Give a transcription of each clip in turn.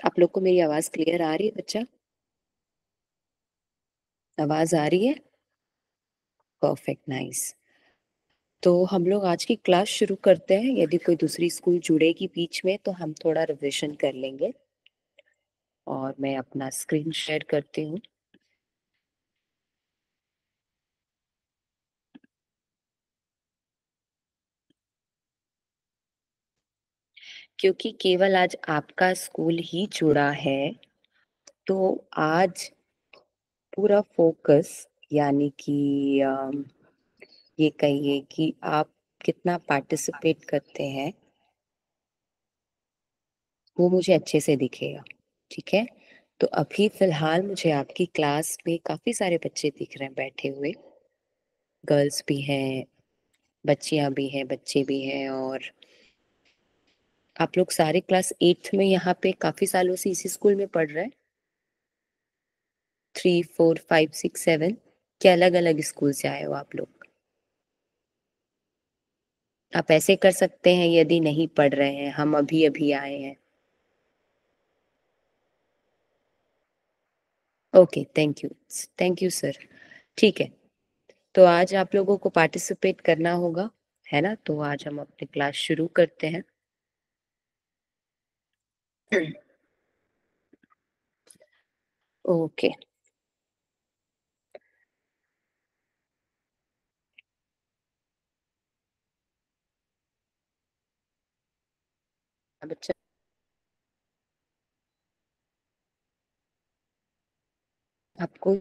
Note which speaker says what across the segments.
Speaker 1: आप लोग को मेरी आवाज क्लियर आ रही है बच्चा? आवाज आ रही है? Perfect, nice. तो हम लोग आज की क्लास शुरू करते हैं। यदि कोई दूसरी स्कूल जुड़ेगी बीच में तो हम थोड़ा रिविजन कर लेंगे। और मैं अपना स्क्रीन शेयर करती हूँ। क्योंकि केवल आज आपका स्कूल ही जुड़ा है, तो आज पूरा फोकस, यानी कि ये कहिए कि आप कितना पार्टिसिपेट करते हैं, वो मुझे अच्छे से दिखेगा। ठीक है? तो अभी फिलहाल मुझे आपकी क्लास में काफी सारे बच्चे दिख रहे हैं बैठे हुए। गर्ल्स भी हैं, बच्चियां भी हैं, बच्चे भी हैं। और आप लोग सारे क्लास 8th में यहाँ पे काफी सालों से इसी स्कूल में पढ़ रहे हैं? 3, 4, 5, 6, 7 क्या अलग अलग स्कूल से आए हो आप लोग? आप ऐसे कर सकते हैं, यदि नहीं पढ़ रहे हैं, हम अभी अभी आए हैं। Okay, thank you. Thank you sir. ठीक है। तो आज आप लोगों को पार्टिसिपेट करना होगा, है ना? तो आज हम अपनी क्लास शुरू करते हैं। ओके। बच्चा, आपको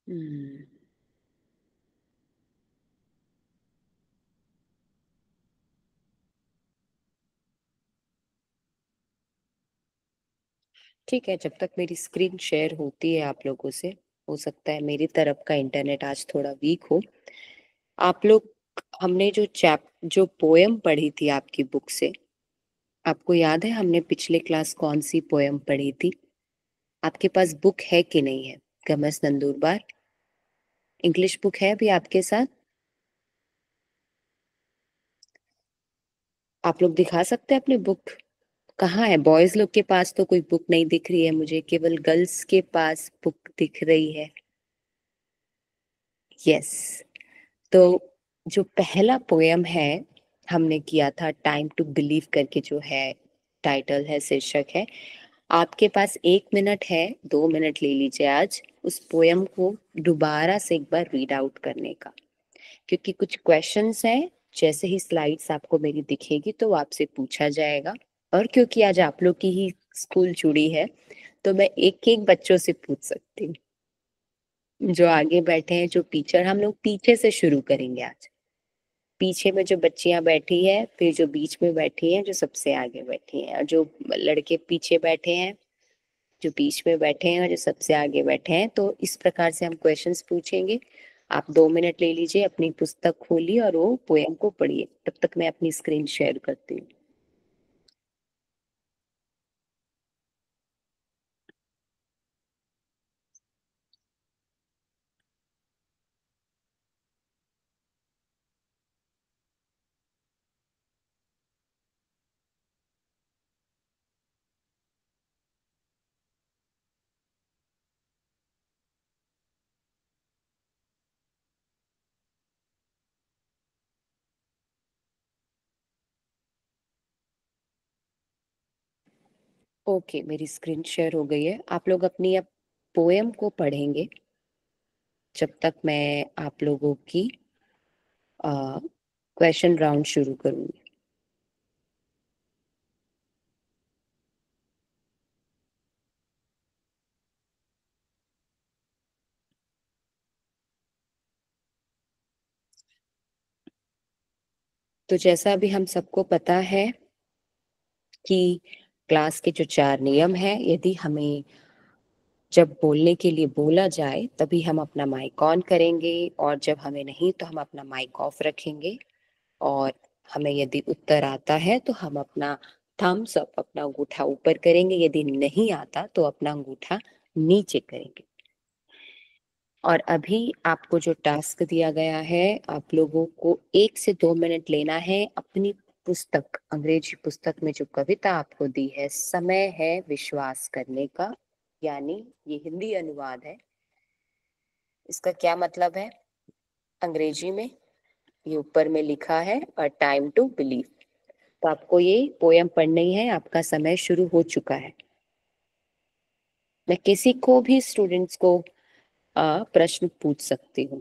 Speaker 1: हम्म, ठीक है। जब तक मेरी स्क्रीन शेयर होती है आप लोगों से, हो सकता है मेरी तरफ का इंटरनेट आज थोड़ा वीक हो। आप लोग, हमने जो पोयम पढ़ी थी आपकी बुक से, आपको याद है हमने पिछले क्लास कौन सी पोयम पढ़ी थी? आपके पास बुक है कि नहीं है? गमस नंदुरबार इंग्लिश बुक है अभी आपके साथ? आप लोग दिखा सकते हैं अपनी बुक? कहाँ है? बॉयज लोग के पास तो कोई बुक नहीं दिख रही है मुझे, केवल गर्ल्स के पास बुक दिख रही है। यस। तो जो पहला पोयम है, हमने किया था टाइम टू बिलीव करके, जो है टाइटल है, शीर्षक है। आपके पास 1 मिनट है, 2 मिनट ले लीजिए आज उस पोयम को दोबारा से एक बार रीड आउट करने का। क्योंकि कुछ क्वेश्चंस हैं, जैसे ही स्लाइड्स आपको मेरी दिखेगी तो आपसे पूछा जाएगा। और क्योंकि आज आप लोग की ही स्कूल जुड़ी है, तो मैं एक एक बच्चों से पूछ सकती हूँ। जो आगे बैठे हैं, जो पीछे, हम लोग पीछे से शुरू करेंगे आज। पीछे में जो बच्चियां बैठी है, फिर जो बीच में बैठी हैं, जो सबसे आगे बैठी हैं, और जो लड़के पीछे बैठे हैं, जो बीच में बैठे हैं, और जो सबसे आगे बैठे हैं। तो इस प्रकार से हम क्वेश्चंस पूछेंगे। आप 2 मिनट ले लीजिए, अपनी पुस्तक खोलिए और वो पोयम को पढ़िए। तब तक मैं अपनी स्क्रीन शेयर करती हूँ। ओके, मेरी स्क्रीन शेयर हो गई है। आप लोग अपनी अब पोयम को पढ़ेंगे जब तक मैं आप लोगों की क्वेश्चन राउंड शुरू करूंगी। तो जैसा अभी हम सबको पता है कि क्लास के जो 4 नियम हैं, यदि हमें जब बोलने के लिए बोला जाए, तभी हम अपना माइक ऑन करेंगे और जब हमें नहीं तो हम अपना माइक ऑफ रखेंगे और हमें यदि उत्तर आता है तो हम अपना थम्स अप, अपना अंगूठा ऊपर करेंगे, यदि नहीं आता तो अपना अंगूठा नीचे करेंगे। और अभी आपको जो टास्क दिया गया है, आप लोगों को 1 से 2 मिनट लेना है अपनी पुस्तक, अंग्रेजी पुस्तक में जो कविता आपको दी है, समय है विश्वास करने का, यानी ये हिंदी अनुवाद है। इसका क्या मतलब है अंग्रेजी में? ये ऊपर में लिखा है अ टाइम टू बिलीव। तो आपको ये पोयम पढ़नी है, आपका समय शुरू हो चुका है। मैं किसी को भी स्टूडेंट्स को प्रश्न पूछ सकती हूँ।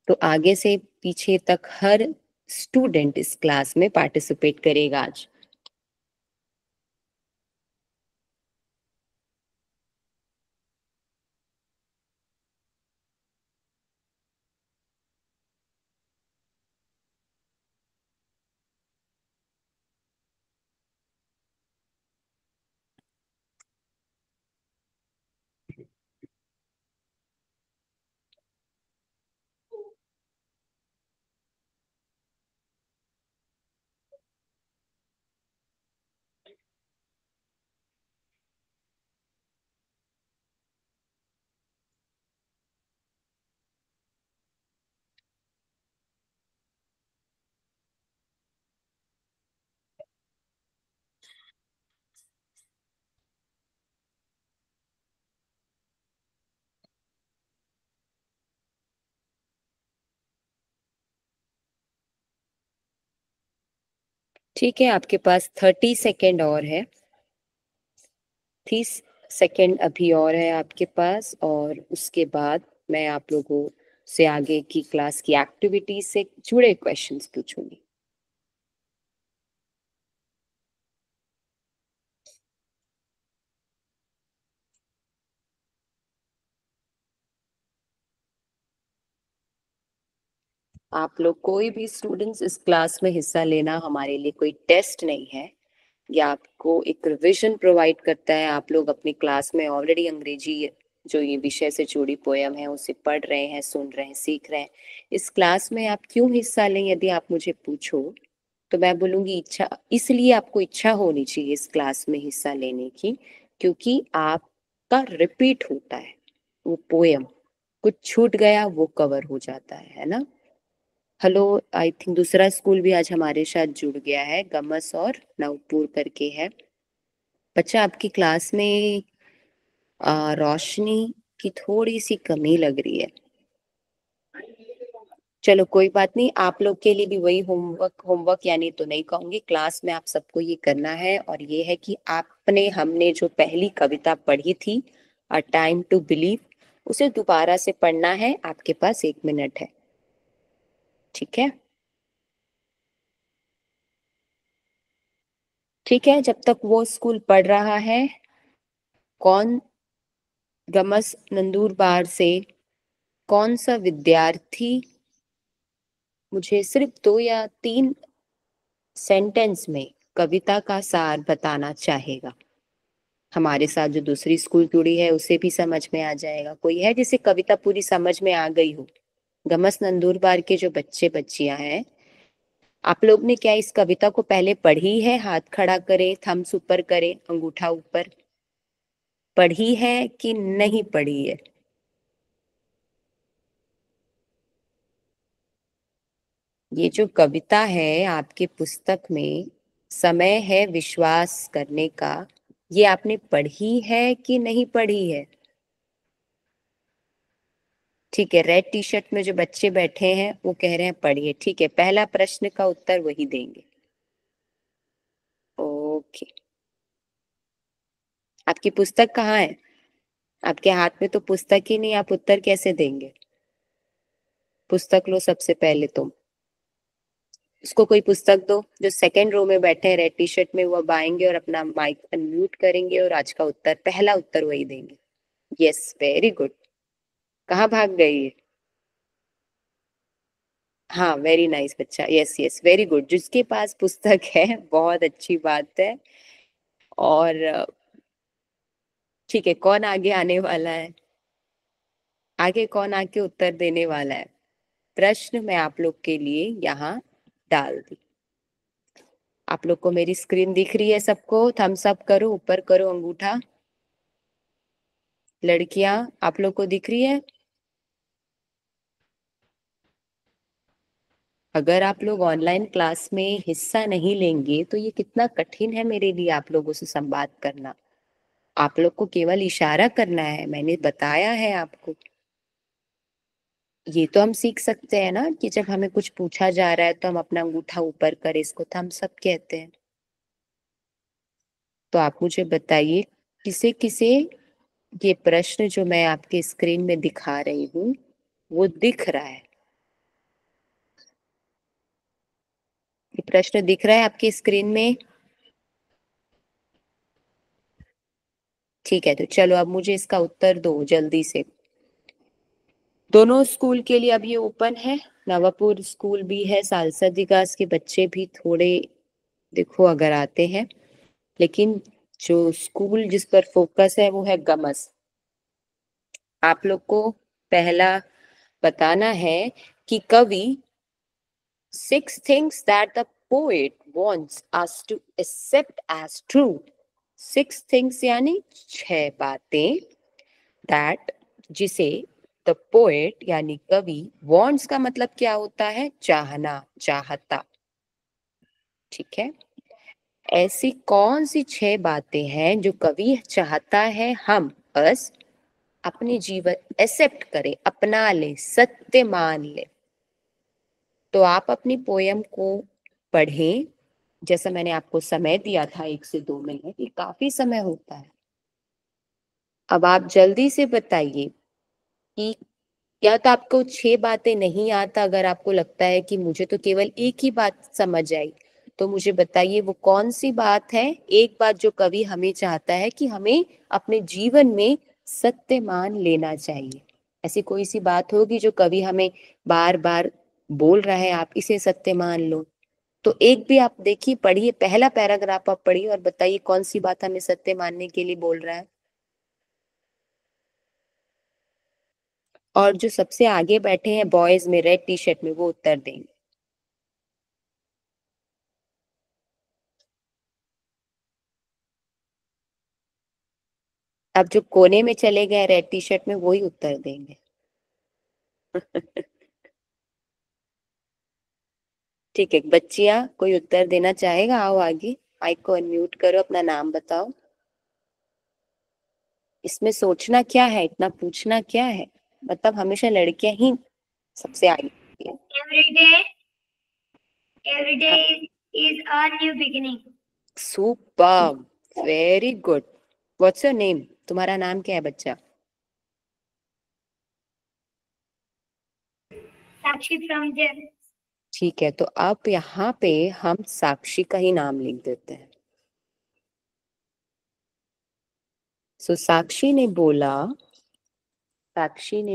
Speaker 1: तो आगे से पीछे तक हर स्टूडेंट इस क्लास में पार्टिसिपेट करेगा आज। ठीक है, आपके पास 30 सेकेंड और है। 30 सेकेंड अभी और है आपके पास और उसके बाद मैं आप लोगों से आगे की क्लास की एक्टिविटी से जुड़े क्वेश्चंस पूछूंगी। आप लोग कोई भी स्टूडेंट्स इस क्लास में हिस्सा लेना हमारे लिए कोई टेस्ट नहीं है, या आपको एक रिविजन प्रोवाइड करता है। आप लोग अपनी क्लास में ऑलरेडी अंग्रेजी जो ये विषय से जुड़ी पोयम है उसे पढ़ रहे हैं, सुन रहे हैं, सीख रहे हैं। इस क्लास में आप क्यों हिस्सा लें, यदि आप मुझे पूछो तो मैं बोलूंगी इच्छा, इसलिए आपको इच्छा होनी चाहिए इस क्लास में हिस्सा लेने की, क्योंकि आपका रिपीट होता है वो पोयम, कुछ छूट गया वो कवर हो जाता है ना। हेलो, आई थिंक दूसरा स्कूल भी आज हमारे साथ जुड़ गया है, गमस और नवपुर करके है। बच्चा आपकी क्लास में रोशनी की थोड़ी सी कमी लग रही है। चलो कोई बात नहीं, आप लोग के लिए भी वही होमवर्क होमवर्क यानी तो नहीं कहूंगी, क्लास में आप सबको ये करना है और ये है कि आपने हमने जो पहली कविता पढ़ी थी अ टाइम टू बिलीव, उसे दोबारा से पढ़ना है। आपके पास 1 मिनट है, ठीक है? ठीक है, जब तक वो स्कूल पढ़ रहा है, कौन गमस नंदुरबार से कौन सा विद्यार्थी मुझे सिर्फ 2 या 3 सेंटेंस में कविता का सार बताना चाहेगा? हमारे साथ जो दूसरी स्कूल जुड़ी है उसे भी समझ में आ जाएगा। कोई है जिसे कविता पूरी समझ में आ गई हो? गमस नंदुरबार के जो बच्चे बच्चियां हैं, आप लोग ने क्या इस कविता को पहले पढ़ी है? हाथ खड़ा करे, थम्स ऊपर करे, अंगूठा ऊपर। पढ़ी है कि नहीं पढ़ी है? ये जो कविता है आपके पुस्तक में, समय है विश्वास करने का, ये आपने पढ़ी है कि नहीं पढ़ी है? ठीक है, रेड टी शर्ट में जो बच्चे बैठे हैं वो कह रहे हैं पढ़िए। ठीक है, पहला प्रश्न का उत्तर वही देंगे। ओके, आपकी पुस्तक कहाँ है? आपके हाथ में तो पुस्तक ही नहीं, आप उत्तर कैसे देंगे? पुस्तक लो सबसे पहले तुम। उसको कोई पुस्तक दो। जो सेकंड रो में बैठे हैं रेड टी शर्ट में, वो अब आएंगे और अपना माइक अनम्यूट करेंगे और आज का उत्तर, पहला उत्तर वही देंगे। Yes, very good. कहाँ भाग गई है? हाँ, वेरी नाइस बच्चा, यस यस, वेरी गुड, जिसके पास पुस्तक है बहुत अच्छी बात है। और ठीक है, कौन आगे आने वाला है? आगे कौन आके उत्तर देने वाला है? प्रश्न मैं आप लोग के लिए यहाँ डाल दी। आप लोग को मेरी स्क्रीन दिख रही है? सबको थम्स अप करो, ऊपर करो अंगूठा। लड़कियां, आप लोग को दिख रही है? अगर आप लोग ऑनलाइन क्लास में हिस्सा नहीं लेंगे तो ये कितना कठिन है मेरे लिए आप लोगों से संवाद करना। आप लोग को केवल इशारा करना है, मैंने बताया है आपको। ये तो हम सीख सकते हैं ना कि जब हमें कुछ पूछा जा रहा है तो हम अपना अंगूठा ऊपर करें, इसको थम्स अप कहते हैं। तो आप मुझे बताइए, किसे किसे ये प्रश्न जो मैं आपके स्क्रीन में दिखा रही हूँ वो दिख रहा है? ये प्रश्न दिख रहा है आपकी स्क्रीन में? ठीक है, तो चलो अब मुझे इसका उत्तर दो जल्दी से। दोनों स्कूल के लिए अब ये ओपन है। नवापुर स्कूल भी है, सालसद विकास के बच्चे भी थोड़े देखो अगर आते हैं, लेकिन जो स्कूल जिस पर फोकस है वो है गमस। आप लोग को पहला बताना है कि कवि six things that the poet wants us to accept as true। Six things यानी छह बातें, दैट जिसे द पोएट यानी कवि, wants का मतलब क्या होता है? चाहना, चाहता। ठीक है, ऐसी कौन सी छह बातें हैं जो कवि चाहता है हम बस अपने जीवन एक्सेप्ट करें, अपना ले, सत्य मान ले? तो आप अपनी पोयम को पढ़ें। जैसा मैंने आपको समय दिया था 1 से 2 मिनट, ये काफी समय होता है। अब आप जल्दी से बताइए कि या तो आपको छह बातें नहीं आता, अगर आपको लगता है कि मुझे तो केवल एक ही बात समझ आई, तो मुझे बताइए वो कौन सी बात है, एक बात जो कवि हमें चाहता है कि हमें अपने जीवन में सत्य मान लेना चाहिए। ऐसी कोई सी बात होगी जो कवि हमें बार बार बोल रहा है आप इसे सत्य मान लो? तो एक भी आप देखिए, पढ़िए, पहला पैराग्राफ आप पढ़िए और बताइए कौन सी बात हमें सत्य मानने के लिए बोल रहा है। और जो सबसे आगे बैठे हैं बॉयज में रेड टी शर्ट में, वो उत्तर देंगे। अब जो कोने में चले गए रेड टी शर्ट में, वही उत्तर देंगे। ठीक है बच्चियां, कोई उत्तर देना चाहेगा? आओ आगे, माइक को अनम्यूट करो, अपना नाम बताओ। इसमें सोचना क्या है, इतना पूछना क्या है? मतलब हमेशा लड़कियां ही सबसे आगे होती हैं।
Speaker 2: Every day is a new beginning.
Speaker 1: Super, very good. What's your name? तुम्हारा नाम क्या है बच्चा?
Speaker 2: Sakshi from Jem.
Speaker 1: ठीक है, तो अब यहाँ पे हम साक्षी का ही नाम लिख देते हैं। सो साक्षी ने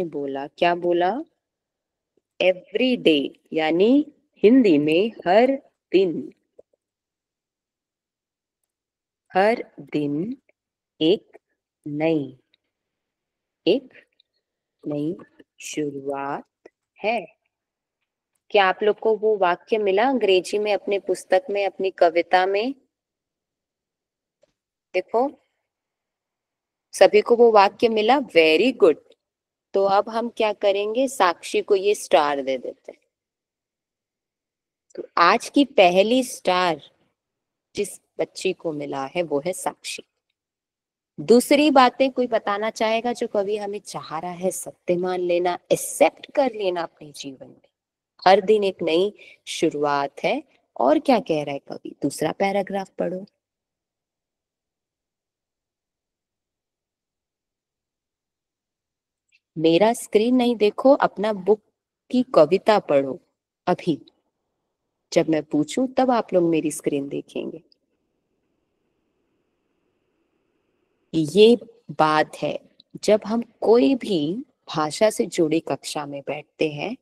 Speaker 1: बोला, क्या बोला? एवरी डे, यानी हिंदी में हर दिन। हर दिन एक नई एक नई शुरुआत है। क्या आप लोग को वो वाक्य मिला अंग्रेजी में अपने पुस्तक में, अपनी कविता में? देखो, सभी को वो वाक्य मिला, वेरी गुड। तो अब हम क्या करेंगे, साक्षी को ये स्टार दे देते हैं। तो आज की पहली स्टार जिस बच्ची को मिला है वो है साक्षी। दूसरी बातें कोई बताना चाहेगा जो कवि हमें चाह रहा है सत्य मान लेना, एक्सेप्ट कर लेना अपने जीवन में? हर दिन एक नई शुरुआत है। और क्या कह रहा है कवि? दूसरा पैराग्राफ पढ़ो। मेरा स्क्रीन नहीं देखो, अपना बुक की कविता पढ़ो। अभी जब मैं पूछूं तब आप लोग मेरी स्क्रीन देखेंगे। ये बात है, जब हम कोई भी भाषा से जुड़ी कक्षा में बैठते हैं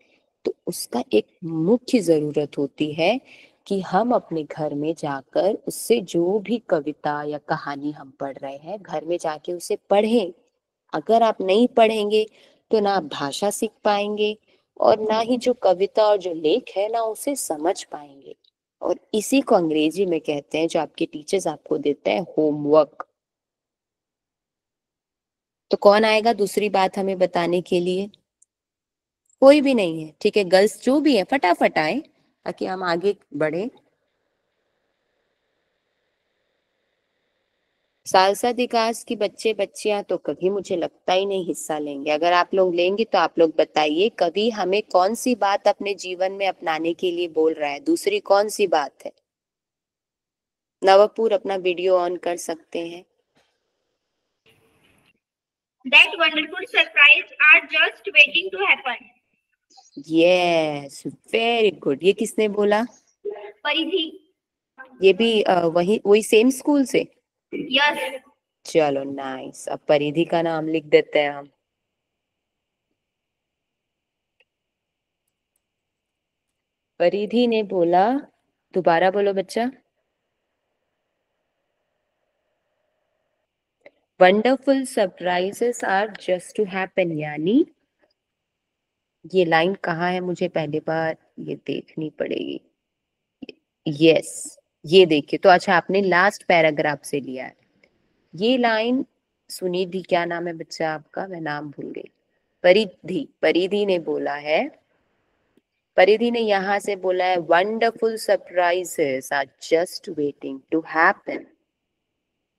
Speaker 1: तो उसका एक मुख्य जरूरत होती है कि हम अपने घर में जाकर उससे जो भी कविता या कहानी हम पढ़ रहे हैं घर में जाके उसे पढ़ें। अगर आप नहीं पढ़ेंगे तो ना आप भाषा सीख पाएंगे और ना ही जो कविता और जो लेख है ना उसे समझ पाएंगे। और इसी को अंग्रेजी में कहते हैं, जो आपके टीचर्स आपको देते हैं, होमवर्क। तो कौन आएगा दूसरी बात हमें बताने के लिए? कोई भी नहीं है? ठीक है, गर्ल्स जो भी है फटाफट आए ताकि हम आगे बढ़े। सालसा विकास की बच्चे बच्चियां तो कभी मुझे लगता ही नहीं हिस्सा लेंगे। अगर आप लोग लेंगे तो आप लोग बताइए, कभी हमें कौन सी बात अपने जीवन में अपनाने के लिए बोल रहा है? दूसरी कौन सी बात है? नवपुर अपना वीडियो ऑन कर सकते हैं।
Speaker 2: That wonderful surprise are just waiting to happen.
Speaker 1: Yes, very good. ये किसने बोला?
Speaker 2: परिधि.
Speaker 1: ये भी वही वही सेम स्कूल से?
Speaker 2: Yes.
Speaker 1: चलो नाइस। अब परिधि का नाम लिख देते हैं हम। परिधि ने बोला, दोबारा बोलो बच्चा। Wonderful surprises are just to happen, यानी ये लाइन कहाँ है? मुझे पहली बार ये देखनी पड़ेगी। यस, ये देखिए तो। अच्छा, आपने लास्ट पैराग्राफ से लिया है ये लाइन। सुनिधि, क्या नाम है बच्चा आपका? मैं नाम भूल गई। परिधि, परिधि ने बोला है। परिधि ने यहाँ से बोला है, wonderful surprises are just waiting to happen.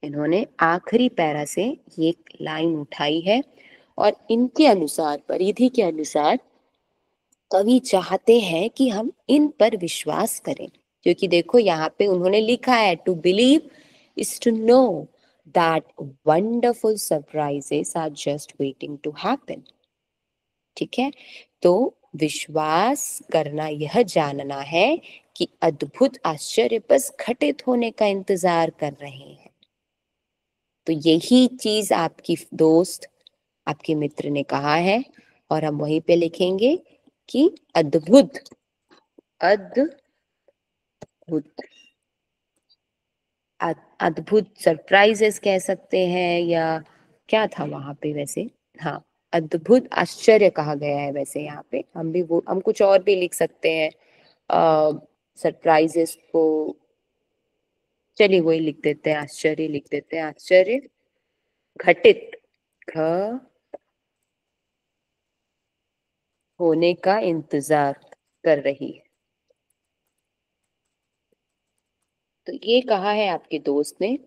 Speaker 1: इन्होंने आखिरी पैरा से ये लाइन उठाई है और इनके अनुसार, परिधि के अनुसार, कवि चाहते हैं कि हम इन पर विश्वास करें। क्योंकि देखो यहाँ पे उन्होंने लिखा है, to believe is to know that wonderful surprises are just waiting to happen. ठीक है, तो विश्वास करना यह जानना है कि अद्भुत आश्चर्य बस घटित होने का इंतजार कर रहे हैं। तो यही चीज आपकी दोस्त, आपके मित्र ने कहा है और हम वहीं पे लिखेंगे कि अद्भुत, अद्भुत, अद्भुत सरप्राइजेस कह सकते हैं, या क्या था वहां पे वैसे? हाँ, अद्भुत आश्चर्य कहा गया है वैसे यहाँ पे। हम भी वो, हम कुछ और भी लिख सकते हैं सरप्राइजेस को। चलिए वही लिख देते हैं, आश्चर्य लिख देते हैं। आश्चर्य घटित, घ होने का इंतजार कर रही है। तो ये कहा है आपके दोस्त ने।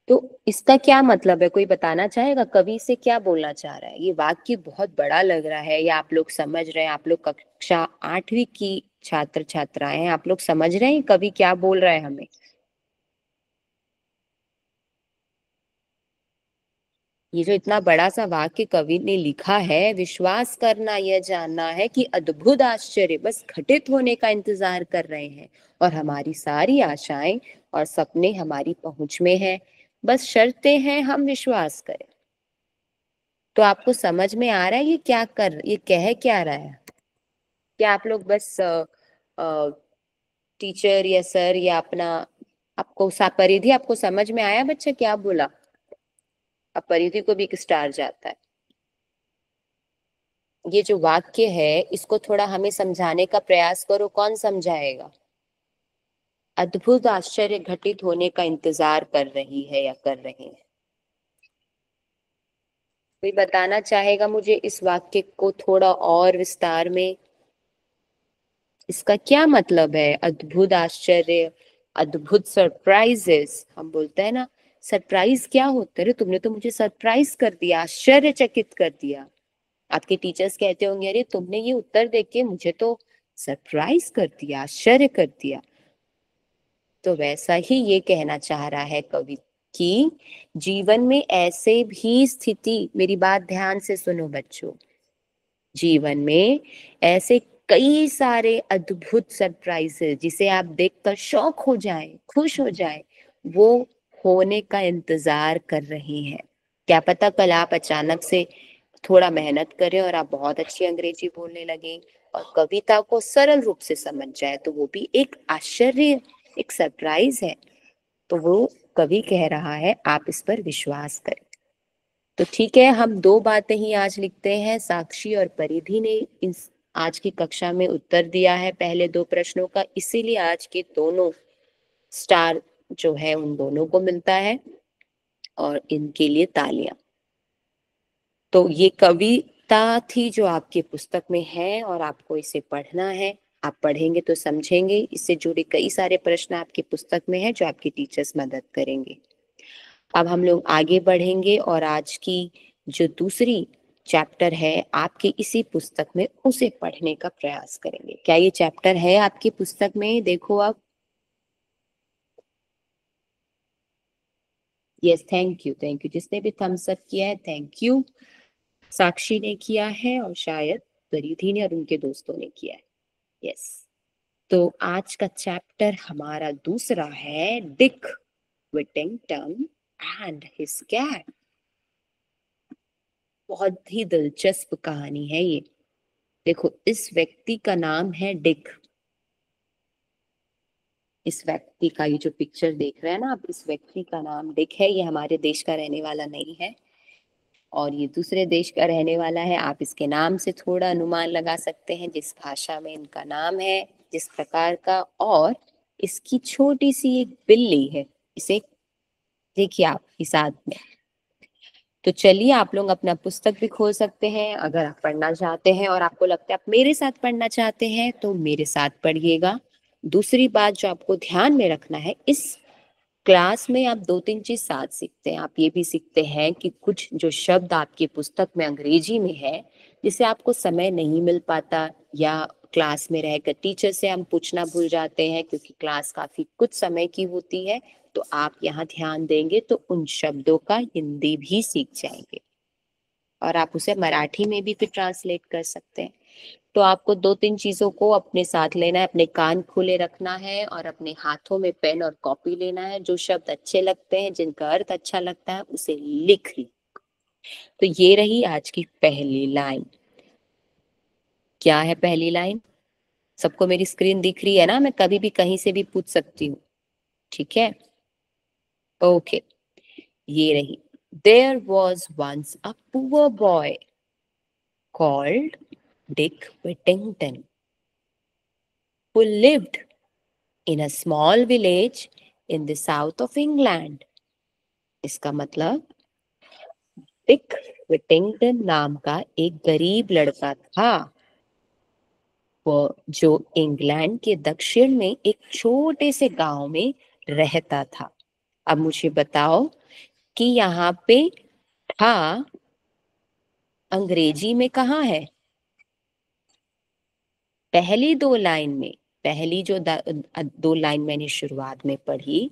Speaker 1: तो इसका क्या मतलब है? कोई बताना चाहेगा कवि से क्या बोलना चाह रहा है? ये वाक्य बहुत बड़ा लग रहा है, या आप लोग समझ रहे हैं? आप लोग कक्षा 8वीं की छात्र छात्राएं हैं, आप लोग समझ रहे हैं कवि क्या बोल रहा है हमें? ये जो इतना बड़ा सा वाक्य कवि ने लिखा है, विश्वास करना यह जानना है कि अद्भुत आश्चर्य बस घटित होने का इंतजार कर रहे हैं और हमारी सारी आशाएं और सपने हमारी पहुंच में हैं, बस शर्तें हैं हम विश्वास करें। तो आपको समझ में आ रहा है ये कह क्या रहा है? क्या आप लोग बस टीचर या सर या अपना, आपको परिधि, आपको समझ में आया बच्चा क्या बोला? अब परिधि को भी एक स्टार जाता है। ये जो वाक्य है इसको थोड़ा हमें समझाने का प्रयास करो, कौन समझाएगा? अद्भुत आश्चर्य घटित होने का इंतजार कर रही है या कर रहे हैं? कोई बताना चाहेगा मुझे इस वाक्य को थोड़ा और विस्तार में? इसका क्या मतलब है? अद्भुत आश्चर्य, अद्भुत सरप्राइजेस, हम बोलते हैं ना सरप्राइज क्या होता है? तुमने तो मुझे सरप्राइज कर दिया, आश्चर्यचकित कर दिया। आपके टीचर्स कहते होंगे, अरे तुमने ये उत्तर देख के मुझे तो सरप्राइज कर दिया, आश्चर्य कर दिया। तो वैसा ही ये कहना चाह रहा है कवि कि जीवन में ऐसे भी स्थिति, मेरी बात ध्यान से सुनो बच्चों, जीवन में ऐसे कई सारे अद्भुत सरप्राइजेस जिसे आप देखकर शॉक हो जाए, खुश हो जाए, वो होने का इंतजार कर रही हैं। क्या पता कल आप अचानक से थोड़ा मेहनत करें और आप बहुत अच्छी अंग्रेजी बोलने लगे और कविता को सरल रूप से समझ जाए तो वो भी एक आश्चर्य, एक सरप्राइज है। तो वो कवि कह रहा है आप इस पर विश्वास करें। तो ठीक है, हम दो बातें ही आज लिखते हैं। साक्षी और परिधि ने इस आज की कक्षा में उत्तर दिया है पहले दो प्रश्नों का, इसीलिए आज के दोनों स्टार जो है उन दोनों को मिलता है और इनके लिए तालियां। तो ये कविता थी जो आपके पुस्तक में है और आपको इसे पढ़ना है। आप पढ़ेंगे तो समझेंगे, इससे जुड़े कई सारे प्रश्न आपकी पुस्तक में है जो आपके टीचर्स मदद करेंगे। अब हम लोग आगे बढ़ेंगे और आज की जो दूसरी चैप्टर है आपके इसी पुस्तक में उसे पढ़ने का प्रयास करेंगे। क्या ये चैप्टर है आपकी पुस्तक में? देखो आप। Yes, thank you, thank you. जिसने भी थम्स अप किया है थैंक यू। साक्षी ने किया है और शायद परिधि ने और उनके दोस्तों ने किया है। यस। तो आज का चैप्टर हमारा दूसरा है डिक विटिंगटन एंड हिज कैट। बहुत ही दिलचस्प कहानी है ये। देखो, इस व्यक्ति का नाम है डिक। इस व्यक्ति का ये जो पिक्चर देख रहे हैं ना आप, इस व्यक्ति का नाम डिक है। ये हमारे देश का रहने वाला नहीं है और ये दूसरे देश का रहने वाला है। आप इसके नाम से थोड़ा अनुमान लगा सकते हैं जिस भाषा में इनका नाम है, जिस प्रकार का। और इसकी छोटी सी एक बिल्ली है, इसे देखिए आप ही साथ में। तो चलिए, आप लोग अपना पुस्तक भी खोल सकते हैं अगर आप पढ़ना चाहते हैं और आपको लगता है आप मेरे साथ पढ़ना चाहते हैं तो मेरे साथ पढ़िएगा। दूसरी बात जो आपको ध्यान में रखना है, इस क्लास में आप दो तीन चीज साथ सीखते हैं। आप ये भी सीखते हैं कि कुछ जो शब्द आपकी पुस्तक में अंग्रेजी में है जिसे आपको समय नहीं मिल पाता या क्लास में रहकर टीचर से हम पूछना भूल जाते हैं क्योंकि क्लास काफी कुछ समय की होती है, तो आप यहाँ ध्यान देंगे तो उन शब्दों का हिंदी भी सीख जाएंगे और आप उसे मराठी में भी फिर ट्रांसलेट कर सकते हैं। तो आपको दो तीन चीजों को अपने साथ लेना है। अपने कान खुले रखना है और अपने हाथों में पेन और कॉपी लेना है। जो शब्द अच्छे लगते हैं, जिनका अर्थ अच्छा लगता है, उसे लिख ली। तो ये रही आज की पहली लाइन। क्या है पहली लाइन? सबको मेरी स्क्रीन दिख रही है ना? मैं कभी भी कहीं से भी पूछ सकती हूँ, ठीक है? ओके, ये रही। There was once a poor boy called Dick Whittington who lived in a small village in the south of England. इसका मतलब डिक विटिंगटन नाम का एक गरीब लड़का था, वो जो इंग्लैंड के दक्षिण में एक छोटे से गांव में रहता था। अब मुझे बताओ कि यहाँ पे था अंग्रेजी में कहाँ है? पहली दो लाइन में। पहली जो दो लाइन मैंने शुरुआत में पढ़ी,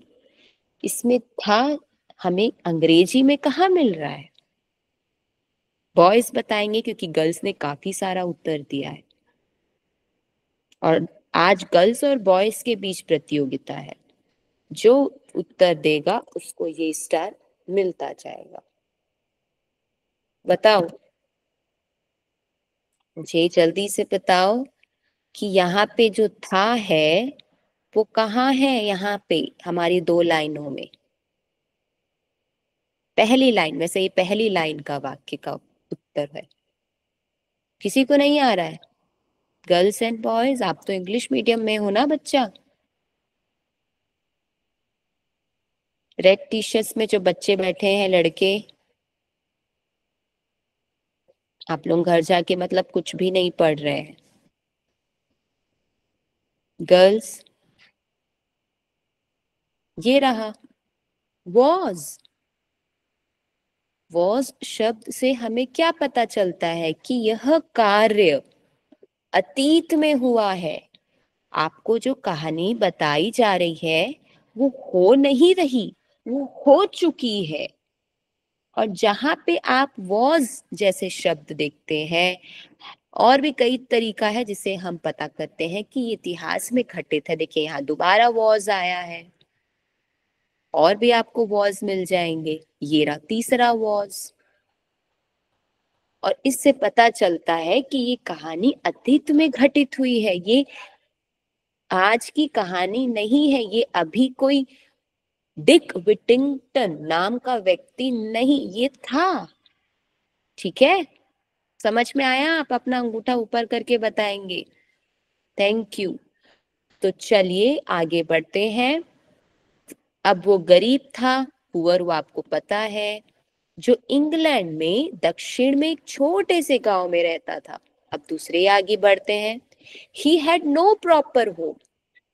Speaker 1: इसमें था, हमें अंग्रेजी में कहाँ मिल रहा है? बॉयज बताएंगे क्योंकि गर्ल्स ने काफी सारा उत्तर दिया है और आज गर्ल्स और बॉयज के बीच प्रतियोगिता है। जो उत्तर देगा उसको ये स्टार मिलता जाएगा। बताओ, मुझे जल्दी से बताओ कि यहाँ पे जो था है वो कहाँ है? यहाँ पे हमारी दो लाइनों में पहली लाइन में से, ये पहली लाइन का वाक्य का उत्तर है। किसी को नहीं आ रहा है? गर्ल्स एंड बॉयज, आप तो इंग्लिश मीडियम में हो ना बच्चा। रेड टी शर्ट्स में जो बच्चे बैठे हैं, लड़के, आप लोग घर जाके मतलब कुछ भी नहीं पढ़ रहे हैं। गर्ल्स, ये रहा वॉज। वॉज शब्द से हमें क्या पता चलता है कि यह कार्य अतीत में हुआ है। आपको जो कहानी बताई जा रही है वो हो नहीं रही, वो हो चुकी है। और जहां पे आप वॉज जैसे शब्द देखते हैं, और भी कई तरीका है जिसे हम पता करते हैं कि ये इतिहास में घटित है। देखिए, यहाँ दोबारा वॉज आया है, और भी आपको वॉज मिल जाएंगे। ये रहा तीसरा वॉज। और इससे पता चलता है कि ये कहानी अतीत में घटित हुई है, ये आज की कहानी नहीं है, ये अभी कोई डिक विटिंगटन नाम का व्यक्ति नहीं, ये था। ठीक है, समझ में आया? आप अपना अंगूठा ऊपर करके बताएंगे। Thank you. तो चलिए आगे बढ़ते हैं। अब वो गरीब था, पुअर, वो आपको पता है, जो इंग्लैंड में दक्षिण में एक छोटे से गांव में रहता था। अब दूसरे आगे बढ़ते हैं। He had no proper home,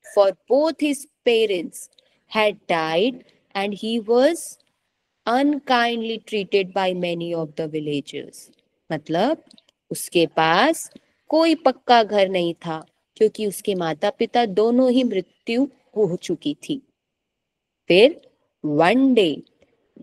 Speaker 1: for both his parents had died and he was unkindly treated by many of the villagers। मतलब उसके पास कोई पक्का घर नहीं था क्योंकि उसके माता पिता दोनों ही मृत्यु हो चुकी थी। फिर one day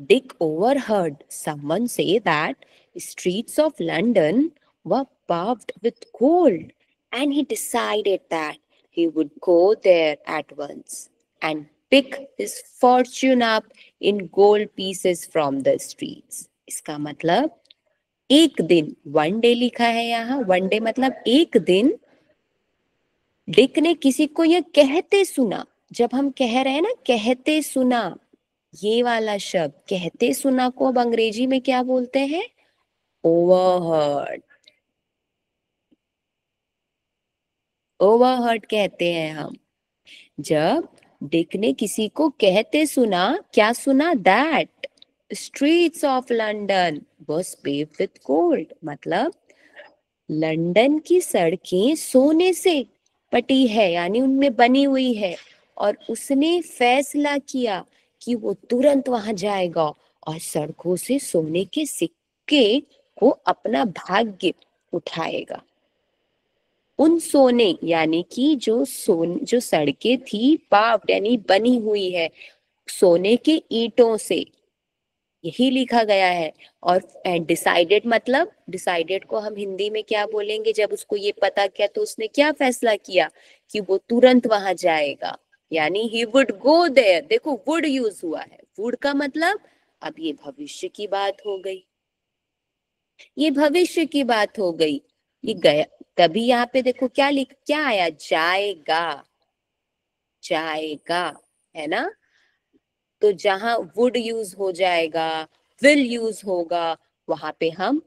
Speaker 1: Dick overheard someone say that streets of London were paved with gold, and he decided that he would go there at once and pick his fortune up in gold pieces from the streets। इसका मतलब एक दिन, one day लिखा है यहाँ, one day मतलब एक दिन, डिक ने किसी को यह कहते सुना। जब हम कह रहे हैं ना कहते सुना, ये वाला शब्द कहते सुना को अब अंग्रेजी में क्या बोलते हैं? ओवरहर्ड। ओवरहर्ड कहते हैं हम। जब डिक ने किसी को कहते सुना, क्या सुना? That streets of London was paved with gold, मतलब लंदन की सड़कें सोने से पटी है, यानी उनमें बनी हुई है। और उसने फैसला किया कि वो तुरंत वहां जाएगा और सड़कों से सोने के सिक्के को अपना भाग्य उठाएगा। उन सोने यानी कि जो सड़कें थी पाव्ड यानी बनी हुई है सोने के ईंटों से, यही लिखा गया है। और डिसाइडेड मतलब, डिसाइडेड को हम हिंदी में क्या बोलेंगे? जब उसको ये पता किया तो उसने क्या फैसला किया कि वो तुरंत वहां जाएगा, यानी ही वुड गो देयर। देखो वुड यूज हुआ है, वुड का मतलब अब ये भविष्य की बात हो गई, ये भविष्य की बात हो गई, ये गया। तभी यहाँ पे देखो क्या आया? जाएगा, जाएगा, है ना? तो जहां वुड यूज हो जाएगा, विल यूज होगा, वहां पे हम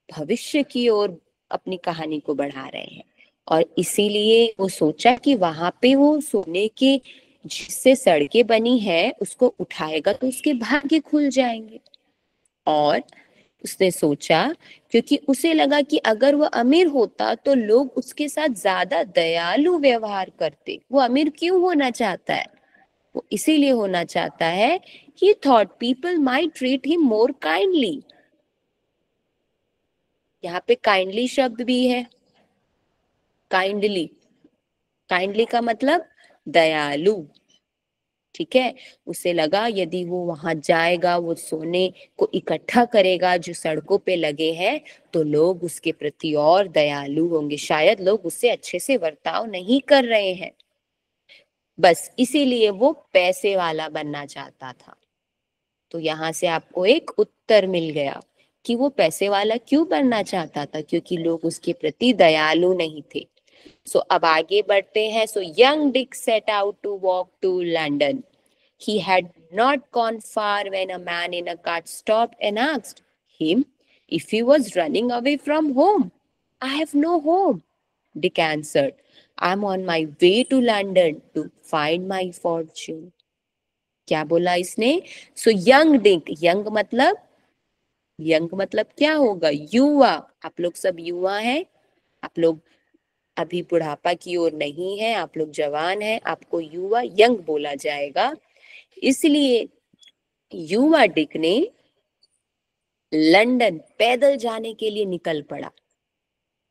Speaker 1: भविष्य की ओर अपनी कहानी को बढ़ा रहे हैं। और इसीलिए वो सोचा कि वहां पे वो सोने के जिससे सड़कें बनी है उसको उठाएगा तो उसके भाग्य खुल जाएंगे। और उसने सोचा, क्योंकि उसे लगा कि अगर वह अमीर होता तो लोग उसके साथ ज्यादा दयालु व्यवहार करते। वो अमीर क्यों होना चाहता है? वो इसीलिए होना चाहता है, he thought people might treat him more kindly। यहाँ पे काइंडली शब्द भी है, काइंडली, काइंडली का मतलब दयालु। ठीक है, उसे लगा यदि वो वहां जाएगा, वो सोने को इकट्ठा करेगा जो सड़कों पे लगे हैं, तो लोग उसके प्रति और दयालु होंगे, शायद लोग उससे अच्छे से बर्ताव नहीं कर रहे हैं। बस इसीलिए वो पैसे वाला बनना चाहता था। तो यहाँ से आपको एक उत्तर मिल गया कि वो पैसे वाला क्यों बनना चाहता था, क्योंकि लोग उसके प्रति दयालु नहीं थे। सो अब आगे बढ़ते हैं। So young Dick set out to walk to London. He had not gone far when a man in a cart stopped and asked him if he was running away from home. I have no home, Dick answered. I'm on my way to London to find my fortune। क्या बोला इसने? सो young Dick, young मतलब क्या होगा? युवा। आप लोग सब युवा हैं, आप लोग अभी बुढ़ापा की ओर नहीं है, आप लोग जवान हैं, आपको युवा यंग बोला जाएगा। इसलिए युवा डिक ने लंदन पैदल जाने के लिए निकल पड़ा।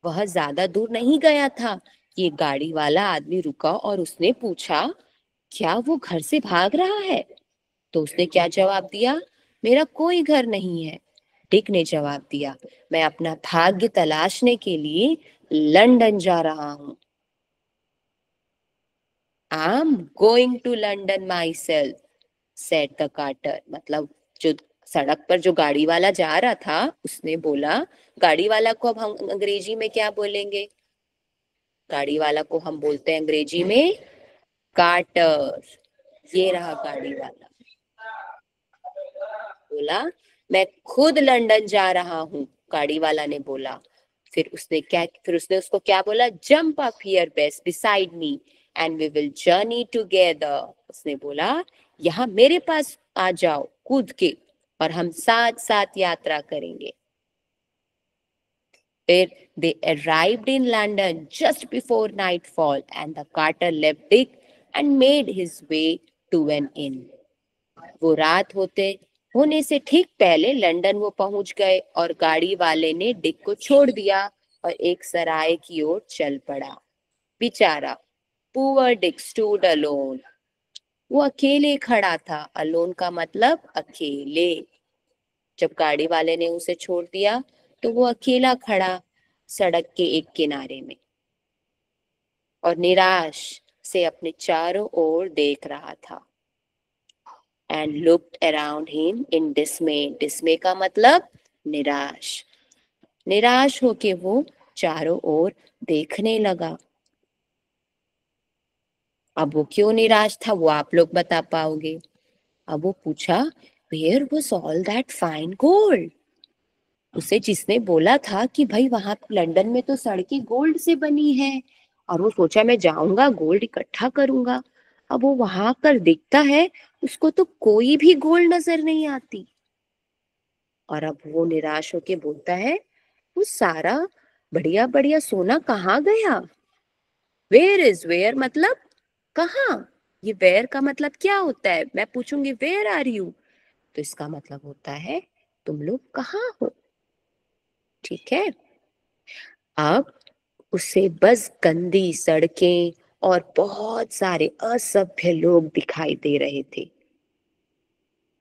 Speaker 1: वह ज्यादा दूर नहीं गया था, ये गाड़ी वाला आदमी रुका और उसने पूछा क्या वो घर से भाग रहा है? तो उसने क्या जवाब दिया? मेरा कोई घर नहीं है। डिक ने जवाब दिया, मैं अपना भाग्य तलाशने के लिए लंदन जा रहा हूँ। I am going to London myself, said the carter. मतलब जो सड़क पर जो गाड़ी वाला जा रहा था उसने बोला, गाड़ी वाला को अब हम अंग्रेजी में क्या बोलेंगे? गाड़ी वाला को हम बोलते हैं अंग्रेजी में कार्टर। ये रहा गाड़ी वाला, बोला मैं खुद लंदन जा रहा हूँ, गाड़ी वाला ने बोला। फिर उसने उसको क्या बोला? Jump up here best beside me and we will journey together. उसने बोला यहाँ मेरे पास आ जाओ कूद के, और हम साथ साथ यात्रा करेंगे। फिर they arrived in London just before nightfall and the carter left Dick and made his way to an inn. वो रात होने से ठीक पहले लंदन वो पहुंच गए और गाड़ी वाले ने डिक को छोड़ दिया और एक सराय की ओर चल पड़ा। बेचारा पुअर डिक स्टूड अलोन। वो अकेले खड़ा था। अलोन का मतलब अकेले। जब गाड़ी वाले ने उसे छोड़ दिया तो वो अकेला खड़ा सड़क के एक किनारे में और निराश से अपने चारों ओर देख रहा था। And looked around him in डिस्मे। डिस्मे का मतलब निराश। निराश होके वो चारों ओर देखने लगा। अब वो क्यों निराश था वो आप लोग बता पाओगे। अब वो पूछा, where was all that fine gold? उसे जिसने बोला था कि भाई वहां लंदन में तो सड़कें गोल्ड से बनी है, और वो सोचा मैं जाऊंगा गोल्ड इकट्ठा करूंगा। अब वो वहां कर दिखता है, उसको तो कोई भी गोल्ड नजर नहीं आती। और अब वो निराश होके बोलता है, वो सारा बढ़िया बढ़िया सोना कहाँ गया? वेयर इज वेयर मतलब कहाँ? ये वेयर का मतलब क्या होता है? मैं पूछूंगी वेयर आर यू, तो इसका मतलब होता है तुम लोग कहाँ हो। ठीक है। अब उसे बस गंदी सड़कें और बहुत सारे असभ्य लोग दिखाई दे रहे थे।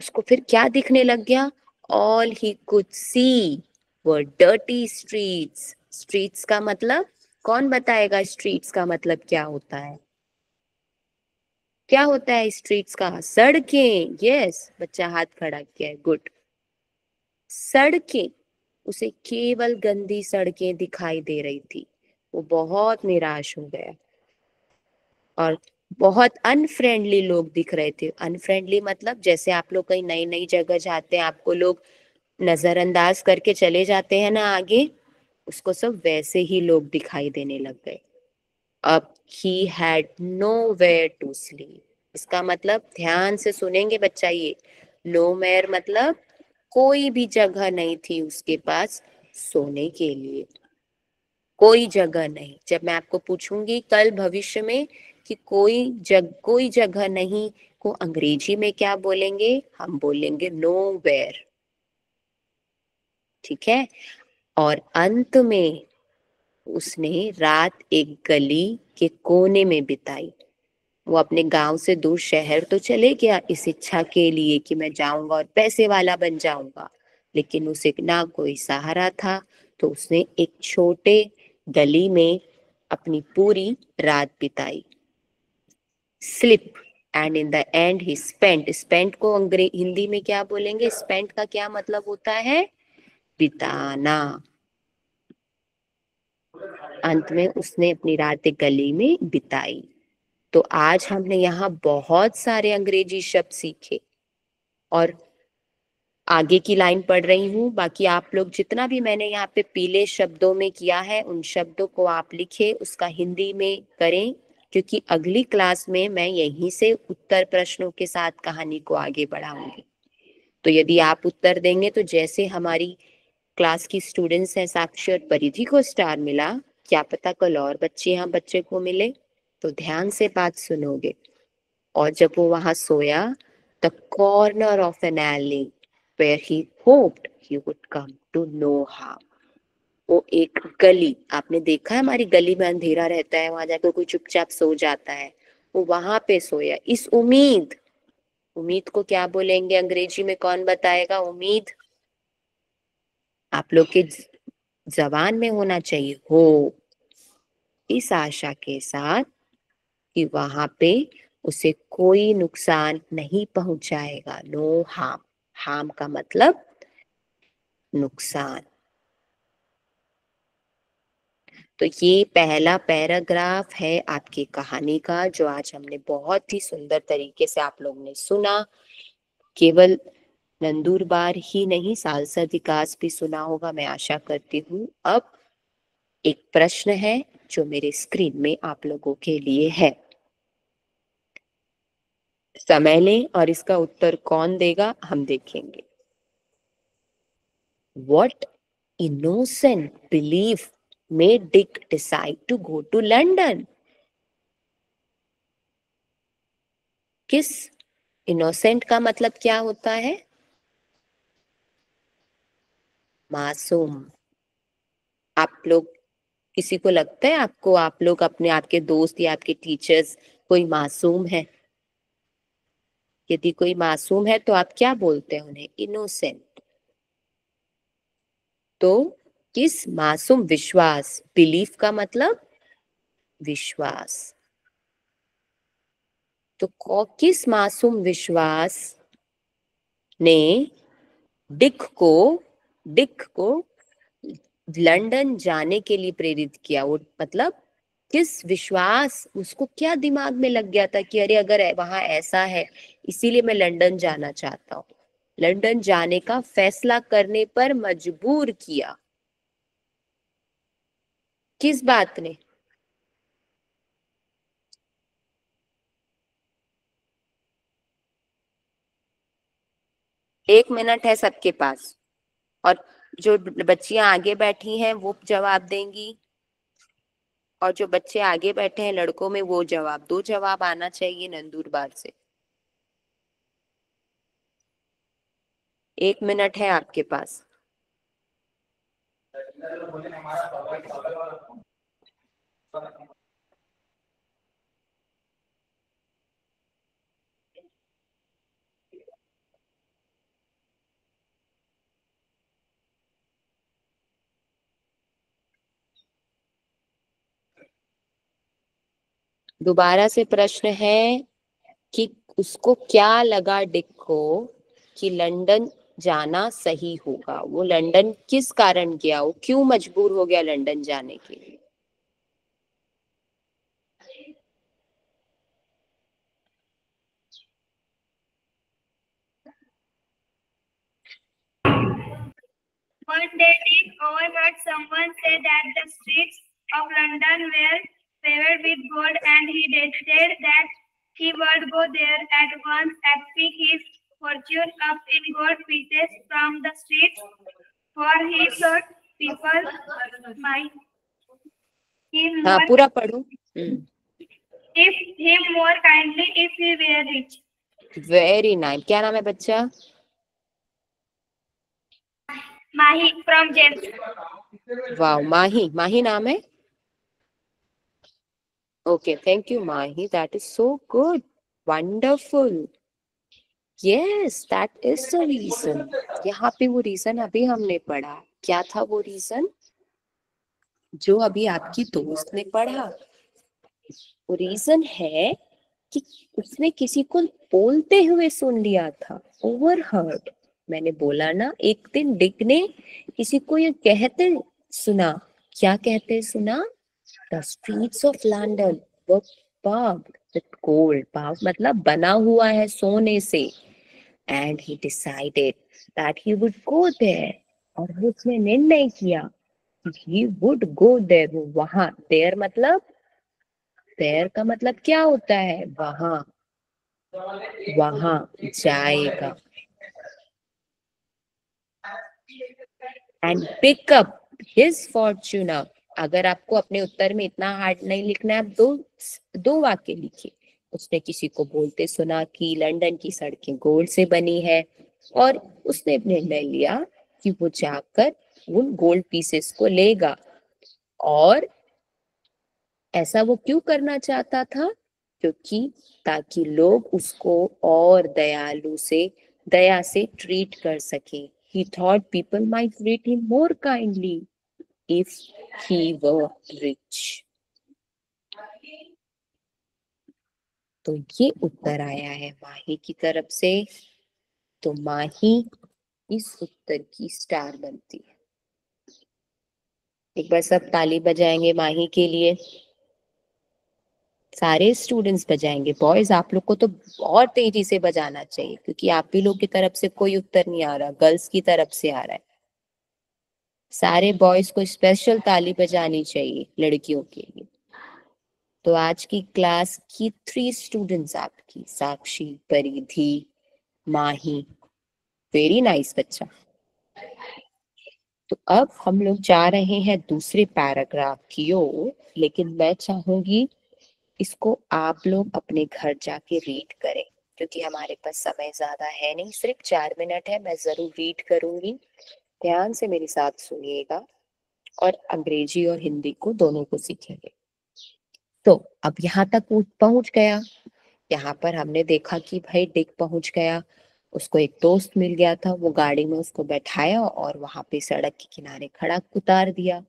Speaker 1: उसको फिर क्या दिखने लग गया? All he could see were dirty streets. Streets का मतलब कौन बताएगा? स्ट्रीट्स का मतलब क्या होता है? क्या होता है स्ट्रीट्स का? सड़कें। यस, बच्चा हाथ खड़ा किया है, गुड। सड़कें। उसे केवल गंदी सड़कें दिखाई दे रही थी। वो बहुत निराश हो गया और बहुत अनफ्रेंडली लोग दिख रहे थे। अनफ्रेंडली मतलब जैसे आप लोग कहीं नई नई जगह जाते हैं, आपको लोग नजरअंदाज करके चले जाते हैं ना आगे, उसको सब वैसे ही लोग दिखाई देने लग गए। अब he had nowhere to sleep. इसका मतलब ध्यान से सुनेंगे बच्चा, ये नो वेयर मतलब कोई भी जगह नहीं थी उसके पास सोने के लिए। कोई जगह नहीं। जब मैं आपको पूछूंगी कल भविष्य में कि कोई जगह नहीं को अंग्रेजी में क्या बोलेंगे, हम बोलेंगे नो वेयर। ठीक है। और अंत में उसने रात एक गली के कोने में बिताई। वो अपने गांव से दूर शहर तो चले गया इस इच्छा के लिए कि मैं जाऊंगा और पैसे वाला बन जाऊंगा, लेकिन उसे ना कोई सहारा था। तो उसने एक छोटे गली में अपनी पूरी रात बिताई। Slip and in the and he spent. Spent को हिंदी में क्या बोलेंगे? स्पेंट का क्या मतलब होता है? बिताना। अंत में उसने अपनी रात एक गली में बिताई। तो आज हमने यहाँ बहुत सारे अंग्रेजी शब्द सीखे और आगे की लाइन पढ़ रही हूँ। बाकी आप लोग जितना भी मैंने यहाँ पे पीले शब्दों में किया है उन शब्दों को आप लिखे, उसका हिंदी में करें, क्योंकि अगली क्लास में मैं यहीं से उत्तर प्रश्नों के साथ कहानी को आगे बढ़ाऊंगी। तो यदि आप उत्तर देंगे तो जैसे हमारी क्लास की स्टूडेंट्स हैं साक्षी और परिधि को स्टार मिला, क्या पता कल और बच्चे यहाँ बच्चे को मिले। तो ध्यान से बात सुनोगे। और जब वो वहां सोया, the corner of an alley where he hoped he would come to no harm। वो एक गली, आपने देखा है हमारी गली में अंधेरा रहता है, वहां जाकर कोई चुपचाप सो जाता है, वो वहां पे सोया इस उम्मीद। उम्मीद को क्या बोलेंगे अंग्रेजी में? कौन बताएगा? उम्मीद आप लोग के जबान में होना चाहिए, हो। इस आशा के साथ कि वहां पे उसे कोई नुकसान नहीं पहुंचाएगा, नो हार्म। हार्म का मतलब नुकसान। तो ये पहला पैराग्राफ है आपकी कहानी का, जो आज हमने बहुत ही सुंदर तरीके से आप लोगों ने सुना। केवल नंदुरबार ही नहीं, सालसा विकास भी सुना होगा, मैं आशा करती हूँ। अब एक प्रश्न है जो मेरे स्क्रीन में आप लोगों के लिए है। समय लें और इसका उत्तर कौन देगा हम देखेंगे। What innocent belief made Dick decide to go to London? किस इनोसेंट का मतलब क्या होता है? मासूम। आप लोग, किसी को लगता है आपको, आप लोग अपने, आपके दोस्त या आपके टीचर्स कोई मासूम है? यदि कोई मासूम है तो आप क्या बोलते हैं उन्हें? इनोसेंट। तो किस मासूम, विश्वास, बिलीफ का मतलब विश्वास। तो किस मासूम विश्वास ने डिक को लंदन जाने के लिए प्रेरित किया? वो मतलब किस विश्वास, उसको क्या दिमाग में लग गया था कि अरे अगर वहां ऐसा है, इसीलिए मैं लंदन जाना चाहता हूँ। लंदन जाने का फैसला करने पर मजबूर किया किस बात ने? 1 मिनट है सबके पास, और जो बच्चियां आगे बैठी हैं वो जवाब देंगी, और जो बच्चे आगे बैठे हैं लड़कों में, वो जवाब, दो जवाब आना चाहिए नंदुरबार से। 1 मिनट है आपके पास। दोबारा से प्रश्न है कि उसको क्या लगा डिक को कि लंदन जाना सही होगा? वो लंदन किस कारण गया? वो क्यों मजबूर हो गया लंदन जाने के लिए?
Speaker 2: One day, Dick overheard someone say that the streets of London were paved with gold, and he decided that he would go there at once and pick his fortune up in gold pieces from the streets, for he thought people might him
Speaker 1: हाँ,
Speaker 2: more,
Speaker 1: पूरा पढ़ो।
Speaker 2: if him more kindly if he were rich.
Speaker 1: Very nice. क्या नाम है बच्चा?
Speaker 2: Mahi from James.
Speaker 1: वाह, माही। माही नाम है? Okay, thank you Mahi, that is so good, wonderful. Yes, that is the reason. यहाँ पे वो रीजन अभी हमने पढ़ा। क्या था वो रीजन जो अभी आपकी दोस्त ने पढ़ा? वो रीजन है कि उसने किसी को बोलते हुए सुन लिया था, ओवरहर्ड। मैंने बोला ना, एक दिन डिक ने किसी को ये कहते सुना। क्या कहते सुना? The streets of London were paved with gold। paved मतलब बना हुआ है सोने से। And he decided that he would go there. और उसने निर्णय किया he would go there। वो वहां, there मतलब, there का मतलब क्या होता है? वहां, वहां जाएगा। And pick up his fortune up. अगर आपको अपने उत्तर में इतना हार्ड नहीं लिखना है, आप दो दो वाक्य लिखिए। उसने किसी को बोलते सुना कि लंदन की सड़कें गोल्ड से बनी है, और उसने निर्णय लिया कि वो जाकर उन गोल्ड पीसेस को लेगा। और ऐसा वो क्यों करना चाहता था? क्योंकि ताकि लोग उसको और दया से ट्रीट कर सके। He thought people might treat him more kindly if he were rich। तो ये उत्तर आया है माही की तरफ से। तो माही इस उत्तर की स्टार बनती है। एक बार सब ताली बजाएंगे माही के लिए, सारे स्टूडेंट्स बजाएंगे। बॉयज आप लोग को तो और तेजी से बजाना चाहिए, क्योंकि आप ही लोग की तरफ से कोई उत्तर नहीं आ रहा, गर्ल्स की तरफ से आ रहा है। सारे बॉयज को स्पेशल ताली बजानी चाहिए लड़कियों के लिए। तो आज की क्लास की 3 स्टूडेंट्स आपकी, साक्षी, परिधि, माही। वेरी नाइस बच्चा। तो अब हम लोग जा रहे हैं दूसरे पैराग्राफ की ओर, लेकिन मैं चाहूंगी इसको आप लोग अपने घर जाके रीड करें, क्योंकि हमारे पास समय ज्यादा है नहीं, सिर्फ 4 मिनट है। मैं जरूर रीड करूंगी, ध्यान से मेरे साथ सुनिएगा और अंग्रेजी और हिंदी को दोनों को सीखेंगे। तो अब यहाँ तक वो पहुंच गया। यहाँ पर हमने देखा कि भाई डिक पहुंच गया, उसको एक दोस्त मिल गया था, वो गाड़ी में उसको बैठाया और वहां पे सड़क के किनारे खड़ा उतार दिया।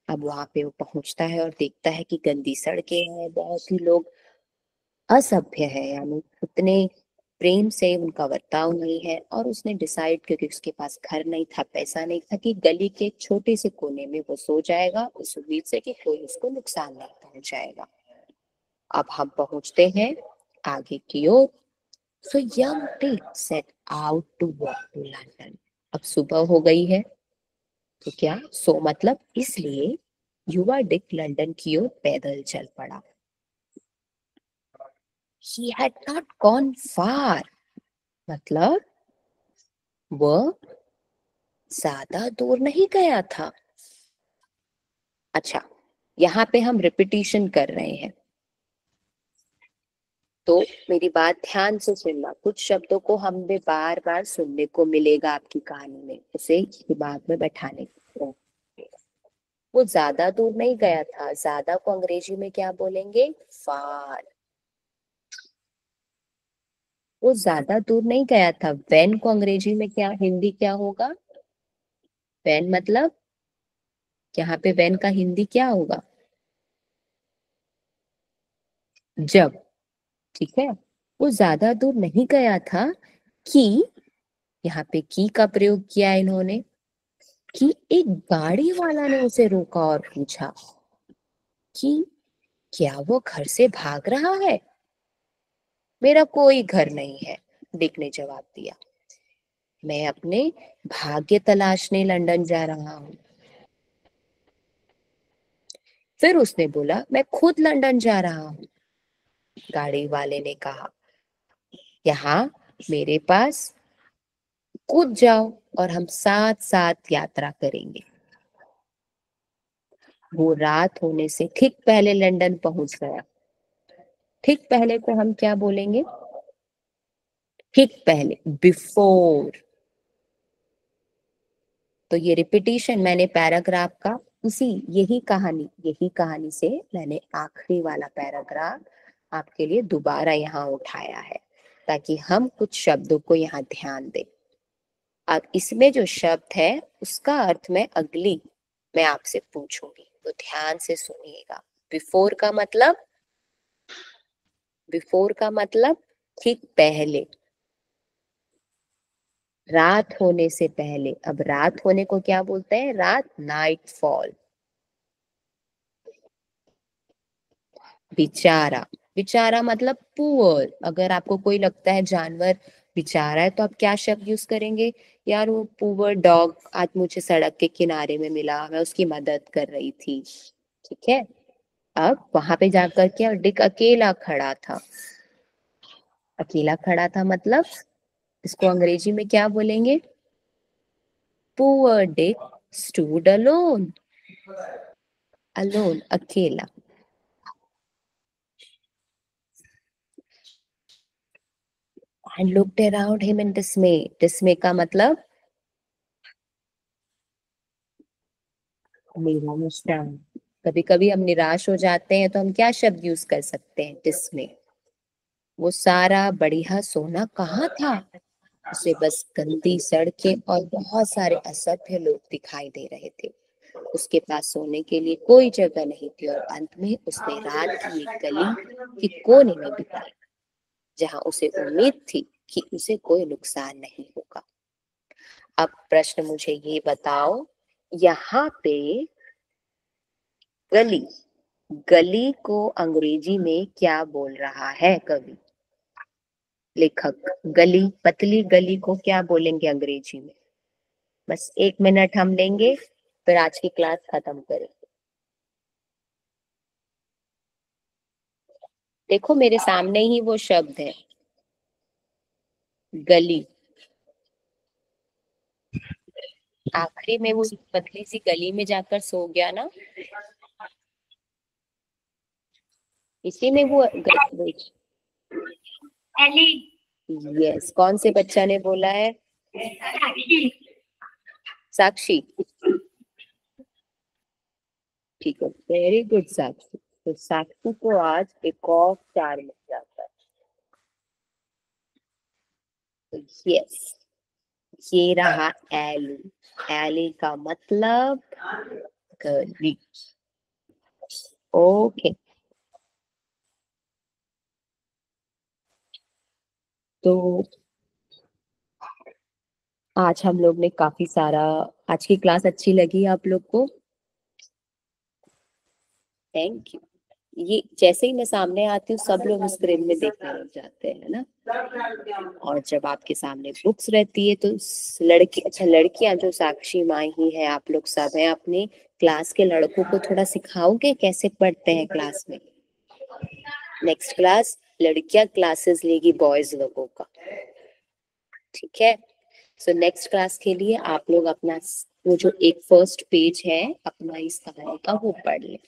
Speaker 1: अब वहां पे वो पहुंचता है और देखता है कि गंदी सड़कें हैं, बहुत ही लोग असभ्य है, यानी उतने प्रेम से उनका बर्ताव नहीं है। और उसने डिसाइड, क्योंकि उसके पास घर नहीं था, पैसा नहीं था, कि गली के एक छोटे से कोने में वो सो जाएगा, उस उम्मीद से कि कोई उसको नुकसान नहीं पहुंचाएगा। अब हम पहुंचते हैं आगे की ओर। So young Dick set out to walk to London. अब सुबह हो गई है, तो क्या सो मतलब इसलिए युवा डिक लंदन की ओर पैदल चल पड़ा। He had not gone far, मतलब वह ज्यादा दूर नहीं गया था। अच्छा, यहाँ पे हम रिपीटिशन कर रहे हैं, तो मेरी बात ध्यान से सुनना। कुछ शब्दों को हमें बार बार सुनने को मिलेगा आपकी कहानी में, उसे दिमाग में बैठाने को। वो ज्यादा दूर नहीं गया था, ज्यादा को अंग्रेजी में क्या बोलेंगे? फार। वो ज्यादा दूर नहीं गया था। वेन को अंग्रेजी में क्या, हिंदी क्या होगा? वेन मतलब, यहाँ पे वेन का हिंदी क्या होगा? जब। ठीक है, वो ज्यादा दूर नहीं गया था कि, यहाँ पे की का प्रयोग किया इन्होंने, कि एक गाड़ी वाला ने उसे रोका और पूछा कि क्या वो घर से भाग रहा है। मेरा कोई घर नहीं है, डिक ने जवाब दिया। मैं अपने भाग्य तलाशने लंदन जा रहा हूँ। फिर उसने बोला, मैं खुद लंदन जा रहा हूँ। गाड़ी वाले ने कहा, यहाँ मेरे पास कूद जाओ और हम साथ साथ यात्रा करेंगे। वो रात होने से ठीक पहले लंदन पहुंच गया। ठीक पहले को हम क्या बोलेंगे? ठीक पहले, बिफोर। तो ये रिपीटिशन मैंने पैराग्राफ का, इसी यही कहानी से मैंने आखिरी वाला पैराग्राफ आपके लिए दोबारा यहाँ उठाया है, ताकि हम कुछ शब्दों को यहाँ ध्यान दें। अब इसमें जो शब्द है उसका अर्थ मैं आपसे पूछूंगी, तो ध्यान से सुनिएगा। बिफोर का मतलब, बिफोर का मतलब ठीक पहले, रात होने से पहले। अब रात होने को क्या बोलते हैं? रात, नाइट फॉल। बेचारा, बेचारा मतलब पुअर। अगर आपको कोई लगता है जानवर बेचारा है, तो आप क्या शब्द यूज करेंगे? यार वो पुअर डॉग आज मुझे सड़क के किनारे में मिला, मैं उसकी मदद कर रही थी। ठीक है, अब वहां पे जाकर के डिक अकेला खड़ा था। अकेला खड़ा था मतलब इसको अंग्रेजी में क्या बोलेंगे? Poor Dick stood alone. Alone, अकेला। And looked around him in dismay. Dismay का मतलब निराश। कभी कभी हम निराश हो जाते हैं तो हम क्या शब्द यूज कर सकते हैं? डिस्मे। वो सारा बढ़िया सोना कहाँ था? उसे बस गंदी सड़कें और बहुत सारे असभ्य लोग दिखाई दे रहे थे। उसके पास सोने के लिए कोई जगह नहीं थी, और अंत में उसने रात की एक गली के कोने में बिताई, जहां उसे उम्मीद थी कि उसे कोई नुकसान नहीं होगा। अब प्रश्न मुझे ये बताओ, यहाँ पे गली, गली को अंग्रेजी में क्या बोल रहा है कवि, लेखक? गली, पतली गली को क्या बोलेंगे अंग्रेजी में? बस 1 मिनट हम लेंगे, फिर आज की क्लास खत्म करेंगे। देखो मेरे सामने ही वो शब्द है, गली। आखिरी में वो पतली सी गली में जाकर सो गया ना, इसी में वो
Speaker 2: एली।
Speaker 1: यस, कौन से बच्चा ने बोला है? साक्षी। ठीक है, वेरी गुड साक्षी। तो साक्षी को आज एक और 4 मिल जाता है। तो यस, ये रहा एली। एली का मतलब गली। ओके, तो आज हम लोग ने काफी सारा, आज की क्लास अच्छी लगी आप लोग को? Thank you. ये जैसे ही मैं सामने आती हूँ सब लोग स्क्रीन में देखने लग जाते हैं ना, और जब आपके सामने बुक्स रहती है तो लड़की, अच्छा लड़कियां जो साक्षी माँ ही है, आप लोग सब हैं, अपने क्लास के लड़कों को थोड़ा सिखाओगे कैसे पढ़ते हैं क्लास में? नेक्स्ट क्लास लड़कियां क्लासेस लेगी बॉयज लोगों का, ठीक है? सो नेक्स्ट क्लास के लिए आप लोग अपना वो जो एक फर्स्ट पेज है अपना इस कहानी का वो पढ़ लें,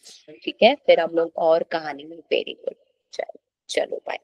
Speaker 1: ठीक है? फिर हम लोग और कहानी में, वेरी गुड, चलो चलो बाय।